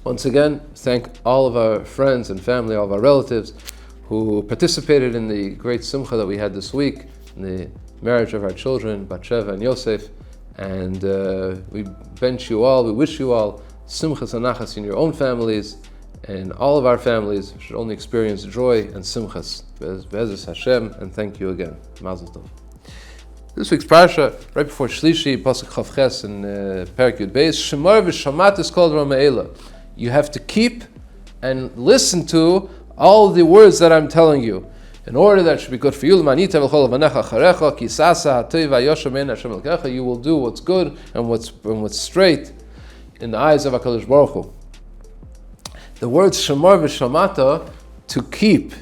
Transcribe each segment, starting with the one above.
Once again, thank all of our friends and family, all of our relatives who participated in the great simcha that we had this week, in the marriage of our children, Batsheva and Yosef. And we bench you all, we wish you all simchas and nachas in your own families, and all of our families should only experience joy and simchas. Be'ezus Hashem, and thank you again. Mazel tov. This week's parsha, right before Shlishi, Pasuk Chav Ches in Perek Yud Beis, Shemar v'shamat is called Rama'ela. You have to keep and listen to all the words that I'm telling you, in order that it should be good for you. You will do what's good and what's straight in the eyes of HaKadosh Baruch Hu. The words Shemar v'shamata, to keep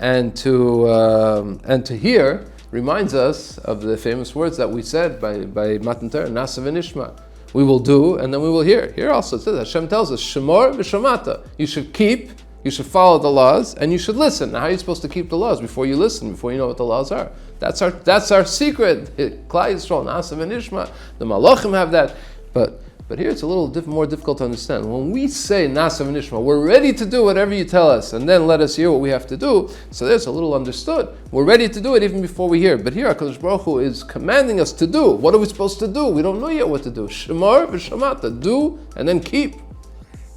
and to hear, reminds us of the famous words that we said by Matan Torah, Nasa v'nishma. We will do, and then we will hear. Here also it says, Hashem tells us, Shemar v'shamata. You should keep, you should follow the laws, and you should listen. Now, how are you supposed to keep the laws? Before you listen, before you know what the laws are. That's our secret. Klal Yisrael, Nasa v'nishma. The Malachim have that. But here it's a little more difficult to understand. When we say Nasa v'nishma, we're ready to do whatever you tell us, and then let us hear what we have to do. So there's a little understood. We're ready to do it even before we hear. But here HaKadosh Baruch Hu is commanding us to do. What are we supposed to do? We don't know yet what to do. Shemar v'shamata, do and then keep.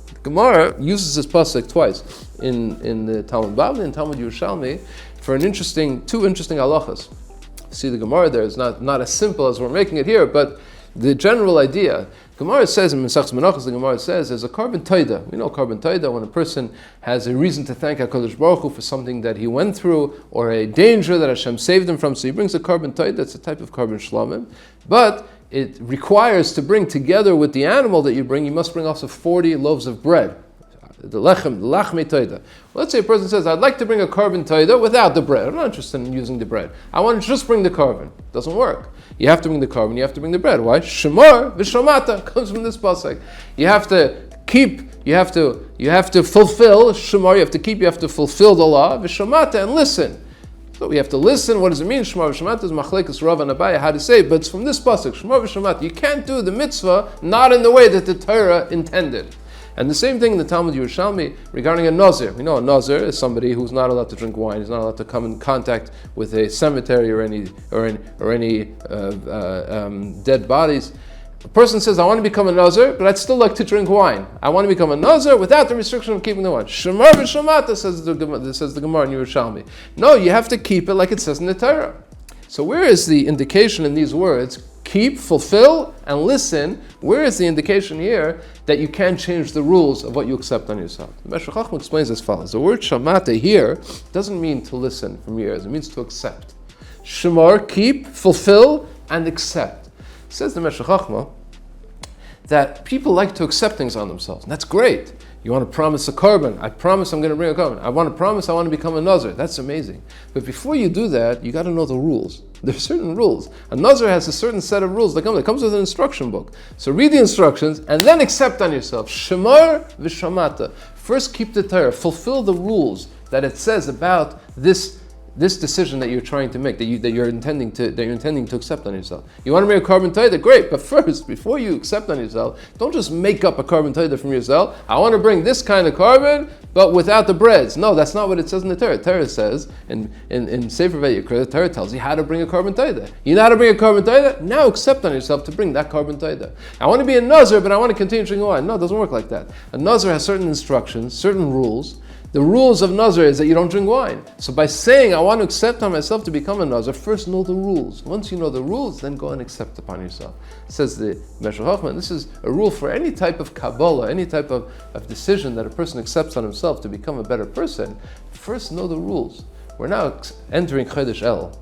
The Gemara uses this pasuk twice in the Talmud Bavli and Talmud Yerushalmi for two interesting halachas. See, the Gemara there is not as simple as we're making it here, but the general idea. Gemara says in Mesachos Menachos, the Gemara says there's a carbon taida. We know carbon taida when a person has a reason to thank HaKadosh Baruch Hu for something that he went through or a danger that Hashem saved him from. So he brings a carbon taida. It's a type of carbon shlamim, but it requires to bring together with the animal that you must bring also 40 loaves of bread. The lachmei taida. Let's say a person says, I'd like to bring a carbon taida without the bread. I'm not interested in using the bread. I want to just bring the carbon. Doesn't work. You have to bring the carbon, you have to bring the bread. Why? Shemar v'shamata comes from this pasuk. You have to keep, you have to fulfill, Shemar, you have to fulfill the law, v'shamata, and listen. So we have to listen. What does it mean? Shemar v'shamata is machlekes Rav and Abaye, how to say it, but it's from this pasuk, Shemar v'shamata. You can't do the mitzvah not in the way that the Torah intended. And the same thing in the Talmud Yerushalmi regarding a nazir. We know a nazir is somebody who's not allowed to drink wine. He's not allowed to come in contact with a cemetery or any dead bodies. A person says, I want to become a nazir, but I'd still like to drink wine. I want to become a nazir without the restriction of keeping the wine. Shemar v'shamata, says the Gemara in Yerushalmi. No, you have to keep it like it says in the Torah. So where is the indication in these words? Keep, fulfill, and listen. Where is the indication here that you can't change the rules of what you accept on yourself? The Meshech Chochmah explains as follows. The word shamata here doesn't mean to listen from your ears. It means to accept. Shemar, keep, fulfill, and accept. Says the Meshech Chochmah that people like to accept things on themselves. And that's great. You want to promise a carbon. I promise I'm going to bring a carbon. I want to become a nazir. That's amazing. But before you do that, you got to know the rules. There are certain rules. A nazir has a certain set of rules that comes with an instruction book. So read the instructions and then accept on yourself. Shemar v'shamata. First keep the Torah. Fulfill the rules that it says about this decision that you're trying to make, that you're intending to accept on yourself. You want to make a carbon taida? Great, but first, before you accept on yourself, don't just make up a carbon taida from yourself. I want to bring this kind of carbon, but without the breads. No, that's not what it says in the Torah. Torah says, in Sefer Vayikra, the Torah tells you how to bring a carbon taida. You know how to bring a carbon taida? Now accept on yourself to bring that carbon taida. I want to be a nazir, but I want to continue drinking wine. No, it doesn't work like that. A nazir has certain instructions, certain rules. The rules of Nazir is that you don't drink wine. So by saying, I want to accept on myself to become a Nazir, first know the rules. Once you know the rules, then go and accept upon yourself. Says the Meshech Chochmah, this is a rule for any type of Kabbalah, any type of decision that a person accepts on himself to become a better person. First know the rules. We're now entering Chodesh El.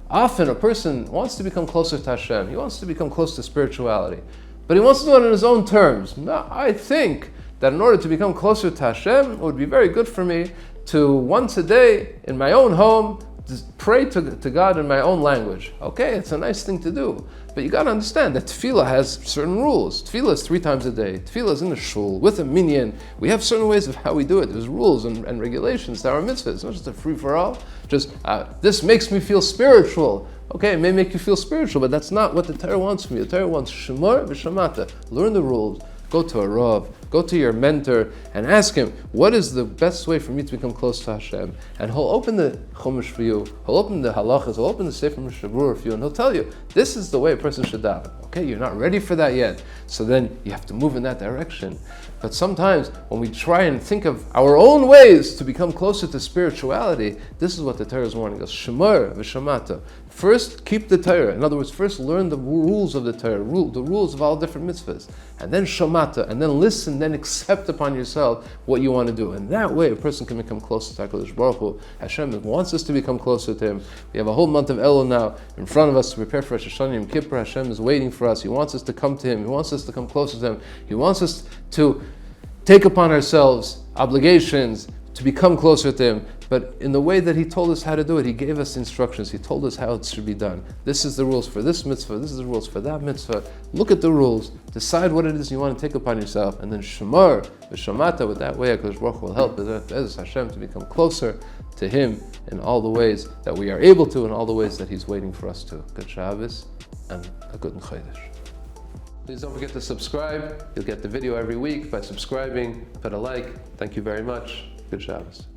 Often a person wants to become closer to Hashem. He wants to become close to spirituality. But he wants to do it on his own terms. Now, I think that in order to become closer to Hashem, it would be very good for me to once a day in my own home pray to God in my own language. Okay, it's a nice thing to do, but you got to understand that tefillah has certain rules. Tefillah is 3 times a day. Tefillah is in the shul with a minyan. We have certain ways of how we do it. There's rules and regulations to our mitzvahs. It's not just a free for all. Just this makes me feel spiritual. Okay, it may make you feel spiritual, but that's not what the Torah wants from you. The Torah wants shemar v'shamata. Learn the rules. go to a Rav, go to your mentor, and ask him, what is the best way for me to become close to Hashem? And he'll open the Chumash for you, he'll open the halachas, he'll open the Sefer Mishnah Berurah for you, and he'll tell you, this is the way a person should daven. Okay, you're not ready for that yet, so then you have to move in that direction. But sometimes when we try and think of our own ways to become closer to spirituality, this is what the Torah is warning us. Shemar v'shamata. First, keep the Torah. In other words, first learn the rules of the Torah, the rules of all different mitzvahs. And then shamata, and then listen, then accept upon yourself what you want to do. And that way, a person can become closer to HaKadosh Baruch Hu. Hashem wants us to become closer to Him. We have a whole month of Elul now in front of us to prepare for Rosh Hashanah Yom Kippur. Hashem is waiting for us. He wants us to come to Him. He wants us to come closer to Him. He wants us to take upon ourselves obligations to become closer to Him, but in the way that He told us how to do it. He gave us instructions. He told us how it should be done. This is the rules for this mitzvah. This is the rules for that mitzvah. Look at the rules. Decide what it is you want to take upon yourself, and then Shemar v'Shamata. With that way, HaKadosh Baruch Hu will help Be'ez Hashem to become closer to Him in all the ways that we are able to, in all the ways that He's waiting for us to. Good Shabbos and a good Chodesh. Please don't forget to subscribe. You'll get the video every week by subscribing. Put a like. Thank you very much. Good Shabbos.